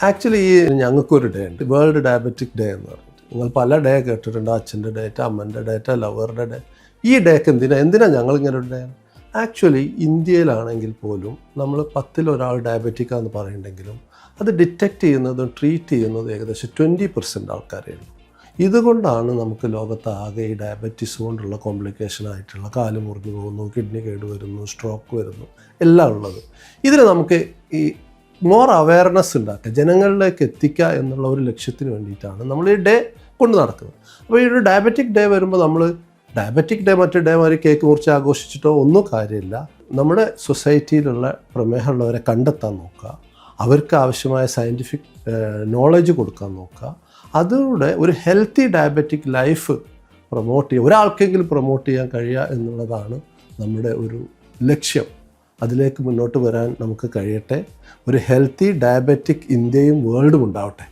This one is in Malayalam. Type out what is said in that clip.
ആക്ച്വലി ഞങ്ങൾക്കൊരു ഡേ ഉണ്ട്, വേൾഡ് ഡയബറ്റിക് ഡേ എന്ന് പറഞ്ഞിട്ട്. നിങ്ങൾ പല ഡേ കേട്ടിട്ടുണ്ട്, അച്ഛൻ്റെ ഡേറ്റ്, അമ്മൻ്റെ ഡേറ്റ്, ലവറുടെ ഡേ. ഈ ഡേക്ക് എന്തിനാ ഞങ്ങളിങ്ങനെ ഒരു ഡേ? ആക്ച്വലി ഇന്ത്യയിലാണെങ്കിൽ പോലും നമ്മൾ 10ൽ ഒരാൾ ഡയബറ്റിക്കാന്ന് പറയുന്നുണ്ടെങ്കിലും അത് ഡിറ്റക്റ്റ് ചെയ്യുന്നതും ട്രീറ്റ് ചെയ്യുന്നതും ഏകദേശം 20% ആൾക്കാരേ ഉള്ളൂ. ഇതുകൊണ്ടാണ് നമുക്ക് ലോകത്താകെ ഈ ഡയബറ്റീസ് കൊണ്ടുള്ള കോംപ്ലിക്കേഷൻ ആയിട്ടുള്ള കാല് മുറിഞ്ഞു പോകുന്നു, കിഡ്നി കേട് വരുന്നു, സ്ട്രോക്ക് വരുന്നു എല്ലാം ഉള്ളത്. ഇതിന് നമുക്ക് ഈ മോർ അവയർനെസ് ഉണ്ടാക്കുക, ജനങ്ങളിലേക്ക് എത്തിക്കുക എന്നുള്ള ഒരു ലക്ഷ്യത്തിന് വേണ്ടിയിട്ടാണ് നമ്മൾ ഈ ഡേ കൊണ്ട് നടക്കുന്നത്. അപ്പോൾ ഈ ഒരു ഡയബറ്റിക് ഡേ വരുമ്പോൾ നമ്മൾ ഡയബറ്റിക് ഡേ മറ്റു ഡേ മാതിരി കേക്ക് മുറിച്ച് ആഘോഷിച്ചിട്ടോ ഒന്നും കാര്യമില്ല. നമ്മുടെ സൊസൈറ്റിയിലുള്ള പ്രമേഹമുള്ളവരെ കണ്ടെത്താൻ നോക്കുക, അവർക്ക് ആവശ്യമായ സയൻറ്റിഫിക് നോളജ് കൊടുക്കാൻ നോക്കുക. അതിലൂടെ ഒരു ഹെൽത്തി ഡയബറ്റിക് ലൈഫ് പ്രൊമോട്ട് ചെയ്യുക, ഒരാൾക്കെങ്കിലും പ്രൊമോട്ട് ചെയ്യാൻ കഴിയുക എന്നുള്ളതാണ് നമ്മുടെ ഒരു ലക്ഷ്യം. അതിലേക്ക് മുന്നോട്ട് വരാൻ നമുക്ക് കഴിയട്ടെ. ഒരു ഹെൽത്തി ഡയബറ്റിക് ഇന്ത്യയും വേൾഡും ഉണ്ടാവട്ടെ.